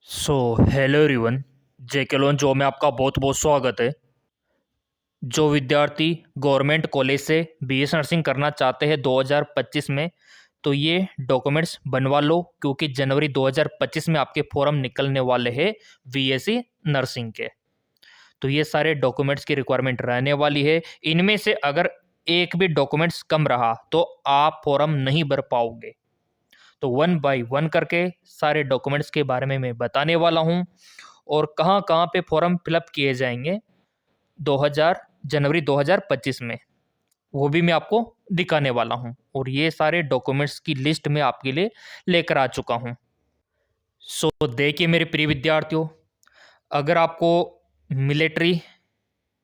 सो hello everyone. JK Lone job में आपका बहुत बहुत स्वागत है। जो विद्यार्थी गवर्नमेंट कॉलेज से बीएस नर्सिंग करना चाहते हैं 2025 में, तो ये डॉक्यूमेंट्स बनवा लो, क्योंकि जनवरी 2025 में आपके फॉर्म निकलने वाले हैं बीएससी नर्सिंग के। तो ये सारे डॉक्यूमेंट्स की रिक्वायरमेंट रहने वाली है। इनमें से अगर एक भी डॉक्यूमेंट्स कम रहा तो आप फॉर्म नहीं भर पाओगे। तो वन बाय वन करके सारे डॉक्यूमेंट्स के बारे में मैं बताने वाला हूँ और कहाँ कहाँ पे फॉर्म फिलअप किए जाएंगे 2000 जनवरी 2025 में, वो भी मैं आपको दिखाने वाला हूँ। और ये सारे डॉक्यूमेंट्स की लिस्ट मैं आपके लिए लेकर आ चुका हूँ। सो देखिए मेरे प्रिय विद्यार्थियों, अगर आपको मिलिट्री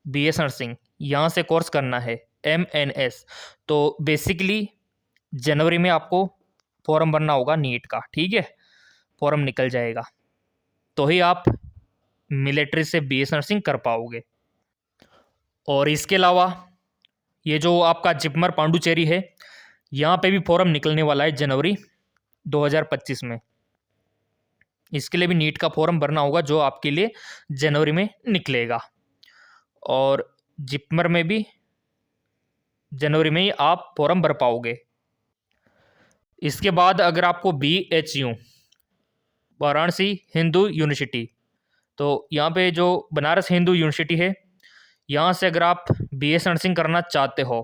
बीएस नर्सिंग यहाँ से कोर्स करना है एमएनएस, तो बेसिकली जनवरी में आपको फॉर्म भरना होगा नीट का। ठीक है, फॉर्म निकल जाएगा तो ही आप मिलिट्री से बीएस नर्सिंग कर पाओगे। और इसके अलावा ये जो आपका जिपमर पांडुचेरी है, यहाँ पे भी फॉर्म निकलने वाला है जनवरी 2025 में। इसके लिए भी नीट का फॉर्म भरना होगा जो आपके लिए जनवरी में निकलेगा। और जिपमर में भी जनवरी में ही आप फॉर्म भर पाओगे। इसके बाद अगर आपको BHU वाराणसी हिंदू यूनिवर्सिटी, तो यहाँ पे जो बनारस हिंदू यूनिवर्सिटी है, यहाँ से अगर आप बीएस नर्सिंग करना चाहते हो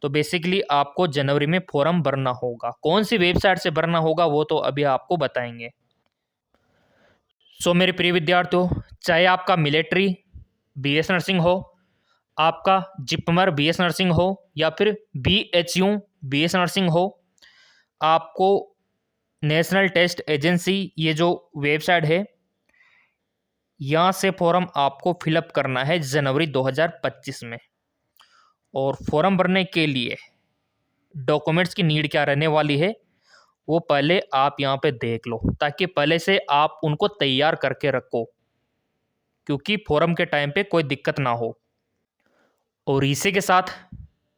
तो बेसिकली आपको जनवरी में फॉर्म भरना होगा। कौन सी वेबसाइट से भरना होगा वो तो अभी आपको बताएंगे। सो मेरे प्रिय विद्यार्थियों, चाहे आपका मिलिट्री बीएस नर्सिंग हो, आपका जिपमर बीएस नर्सिंग हो, या फिर BHU बीएस नर्सिंग हो, आपको नेशनल टेस्ट एजेंसी ये जो वेबसाइट है, यहाँ से फॉर्म आपको फिलअप करना है जनवरी 2025 में। और फॉर्म भरने के लिए डॉक्यूमेंट्स की नीड क्या रहने वाली है वो पहले आप यहाँ पे देख लो, ताकि पहले से आप उनको तैयार करके रखो, क्योंकि फॉर्म के टाइम पे कोई दिक्कत ना हो। और इसी के साथ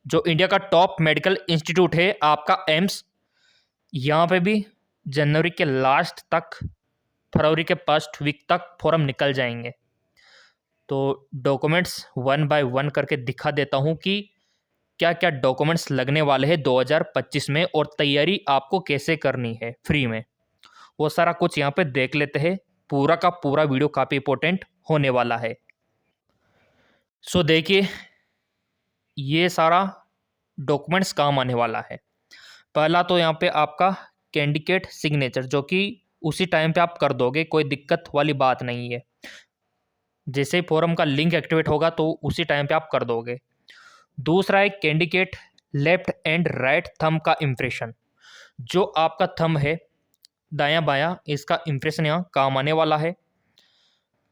जो इंडिया का टॉप मेडिकल इंस्टीट्यूट है आपका एम्स, यहाँ पे भी जनवरी के लास्ट तक फरवरी के फर्स्ट वीक तक फॉर्म निकल जाएंगे। तो डॉक्यूमेंट्स वन बाय वन करके दिखा देता हूँ कि क्या क्या डॉक्यूमेंट्स लगने वाले हैं 2025 में और तैयारी आपको कैसे करनी है फ्री में। वो सारा कुछ यहाँ पे देख लेते हैं। पूरा का पूरा वीडियो काफ़ी इंपॉर्टेंट होने वाला है। सो देखिए, ये सारा डॉक्यूमेंट्स काम आने वाला है। पहला तो यहाँ पे आपका कैंडिडेट सिग्नेचर, जो कि उसी टाइम पे आप कर दोगे, कोई दिक्कत वाली बात नहीं है। जैसे ही फॉर्म का लिंक एक्टिवेट होगा तो उसी टाइम पे आप कर दोगे। दूसरा है candidate left and right thumb का इम्प्रेशन, जो आपका थंब है दायां बायां, इसका इम्प्रेशन यहाँ काम आने वाला है।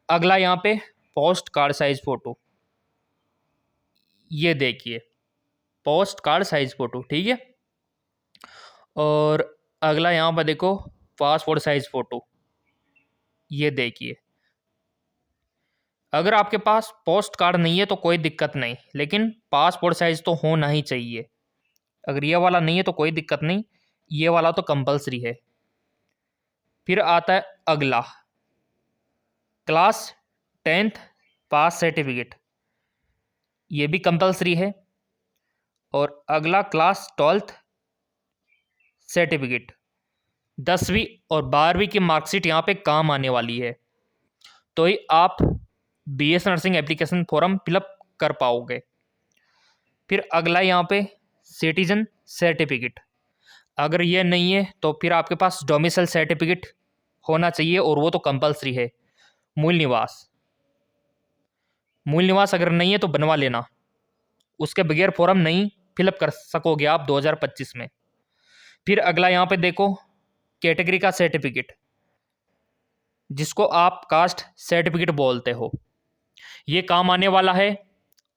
अगला यहाँ पे पोस्ट कार्ड साइज फोटो, ये देखिए पोस्ट कार्ड साइज फोटो, ठीक है। और अगला यहाँ पर देखो पासपोर्ट साइज फोटो, ये देखिए। अगर आपके पास पोस्ट कार्ड नहीं है तो कोई दिक्कत नहीं, लेकिन पासपोर्ट साइज तो होना ही चाहिए। अगर ये वाला नहीं है तो कोई दिक्कत नहीं, ये वाला तो कंपलसरी है। फिर आता है अगला क्लास 10th पास सर्टिफिकेट, ये भी कंपलसरी है। और अगला क्लास 12th सर्टिफिकेट, 10वीं और 12वीं की मार्कशीट यहाँ पे काम आने वाली है, तो ही आप BS nursing application form fill up कर पाओगे। फिर अगला यहाँ पे सिटीजन सर्टिफिकेट, अगर ये नहीं है तो फिर आपके पास डोमिसाइल सर्टिफिकेट होना चाहिए, और वो तो कंपलसरी है। मूल निवास, मूल निवास अगर नहीं है तो बनवा लेना, उसके बगैर फॉर्म नहीं फिलअप कर सकोगे आप 2025 में। फिर अगला यहाँ पे देखो कैटेगरी का सर्टिफिकेट, जिसको आप कास्ट सर्टिफिकेट बोलते हो, ये काम आने वाला है।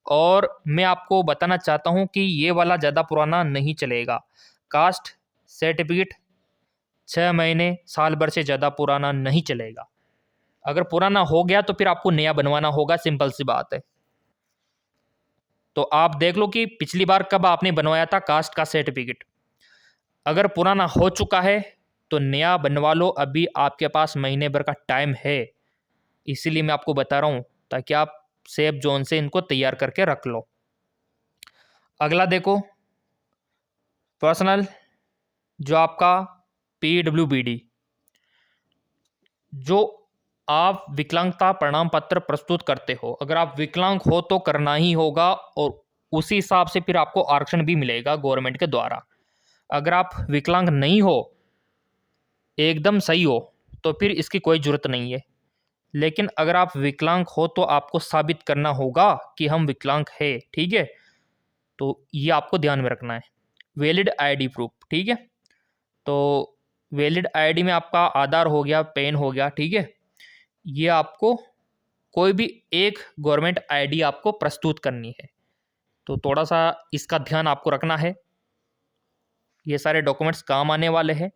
और मैं आपको बताना चाहता हूँ कि ये वाला ज़्यादा पुराना नहीं चलेगा। कास्ट सर्टिफिकेट 6 महीने साल भर से ज़्यादा पुराना नहीं चलेगा। अगर पुराना हो गया तो फिर आपको नया बनवाना होगा, सिंपल सी बात है। तो आप देख लो कि पिछली बार कब आपने बनवाया था कास्ट का सर्टिफिकेट। अगर पुराना हो चुका है तो नया बनवा लो, अभी आपके पास महीने भर का टाइम है, इसीलिए मैं आपको बता रहा हूँ, ताकि आप सेफ जोन से इनको तैयार करके रख लो। अगला देखो, पर्सनल जो आपका PWBD, जो आप विकलांगता प्रमाण पत्र प्रस्तुत करते हो, अगर आप विकलांग हो तो करना ही होगा, और उसी हिसाब से फिर आपको आरक्षण भी मिलेगा गवर्नमेंट के द्वारा। अगर आप विकलांग नहीं हो, एकदम सही हो, तो फिर इसकी कोई ज़रूरत नहीं है। लेकिन अगर आप विकलांग हो तो आपको साबित करना होगा कि हम विकलांग है, ठीक है। तो ये आपको ध्यान में रखना है। वैलिड आईडी प्रूफ, ठीक है। तो वैलिड आईडी में आपका आधार हो गया, पैन हो गया, ठीक है। ये आपको कोई भी एक गवर्नमेंट आईडी आपको प्रस्तुत करनी है, तो थोड़ा सा इसका ध्यान आपको रखना है। ये सारे डॉक्यूमेंट्स काम आने वाले हैं,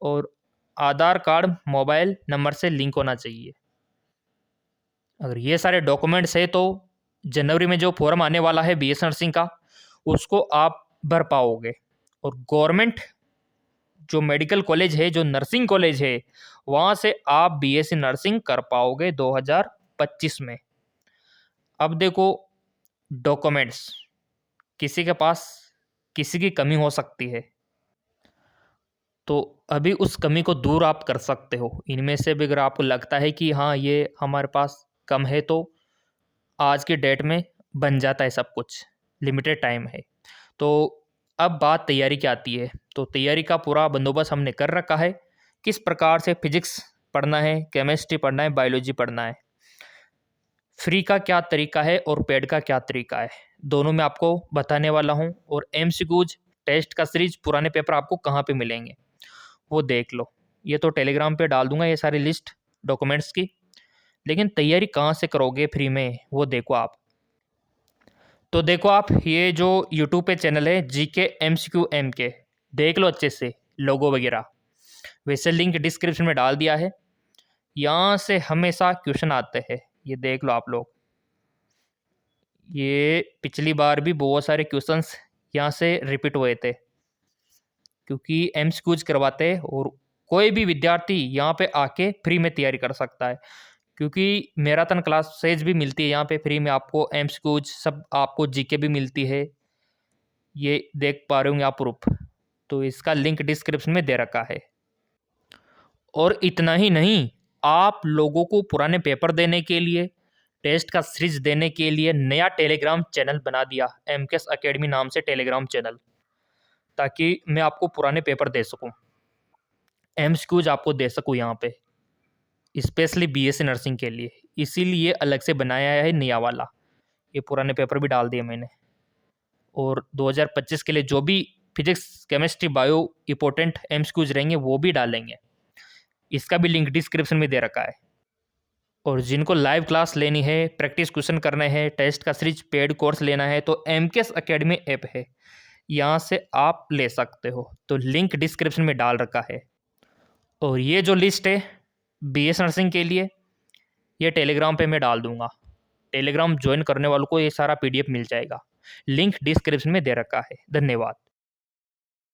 और आधार कार्ड मोबाइल नंबर से लिंक होना चाहिए। अगर ये सारे डॉक्यूमेंट्स है तो जनवरी में जो फॉर्म आने वाला है BS नर्सिंग का, उसको आप भर पाओगे। और गवर्नमेंट जो मेडिकल कॉलेज है, जो नर्सिंग कॉलेज है, वहाँ से आप BSc नर्सिंग कर पाओगे 2025 में। अब देखो डॉक्यूमेंट्स, किसी के पास किसी की कमी हो सकती है, तो अभी उस कमी को दूर आप कर सकते हो। इनमें से भी अगर आपको लगता है कि हाँ ये हमारे पास कम है, तो आज की डेट में बन जाता है सब कुछ, लिमिटेड टाइम है। तो अब बात तैयारी की आती है, तो तैयारी का पूरा बंदोबस्त हमने कर रखा है, किस प्रकार से फिजिक्स पढ़ना है, केमिस्ट्री पढ़ना है, बायोलॉजी पढ़ना है, फ्री का क्या तरीका है और पेड का क्या तरीका है, दोनों मैं आपको बताने वाला हूँ। और MCQs टेस्ट का सीरीज पुराने पेपर आपको कहाँ पे मिलेंगे वो देख लो। ये तो टेलीग्राम पे डाल दूंगा ये सारी लिस्ट डॉक्यूमेंट्स की, लेकिन तैयारी कहाँ से करोगे फ्री में वो देखो आप। तो देखो आप, ये जो यूट्यूब पे चैनल है GK MCQ MK, देख लो अच्छे से लोगो वगैरह, वैसे लिंक डिस्क्रिप्शन में डाल दिया है। यहाँ से हमेशा क्वेश्चन आते हैं, ये देख लो आप लोग। ये पिछली बार भी बहुत सारे क्वेश्चंस यहाँ से रिपीट हुए थे, क्योंकि MCQs करवाते हैं, और कोई भी विद्यार्थी यहाँ पे आके फ्री में तैयारी कर सकता है, क्योंकि मैराथन क्लासेज भी मिलती है यहाँ पे फ्री में आपको, MCQs सब आपको, GK भी मिलती है। ये देख पा रहे होंगे आप प्रूफ, तो इसका लिंक डिस्क्रिप्शन में दे रखा है। और इतना ही नहीं, आप लोगों को पुराने पेपर देने के लिए, टेस्ट का सीरीज देने के लिए नया टेलीग्राम चैनल बना दिया, MKS अकेडमी नाम से टेलीग्राम चैनल, ताकि मैं आपको पुराने पेपर दे सकूं, MCQs आपको दे सकूं यहाँ पे, स्पेशली BSc नर्सिंग के लिए। इसीलिए अलग से बनाया है नया वाला, ये पुराने पेपर भी डाल दिए मैंने। और 2025 के लिए जो भी physics chemistry bio important MCQs रहेंगे वो भी डालेंगे, इसका भी लिंक डिस्क्रिप्शन में दे रखा है। और जिनको लाइव क्लास लेनी है, प्रैक्टिस क्वेश्चन करने हैं, टेस्ट का सीरीज पेड कोर्स लेना है, तो MKS अकेडमी ऐप है, यहाँ से आप ले सकते हो, तो लिंक डिस्क्रिप्शन में डाल रखा है। और ये जो लिस्ट है BS नर्सिंग के लिए, ये टेलीग्राम पे मैं डाल दूंगा, टेलीग्राम ज्वाइन करने वालों को ये सारा PDF मिल जाएगा, लिंक डिस्क्रिप्शन में दे रखा है। धन्यवाद।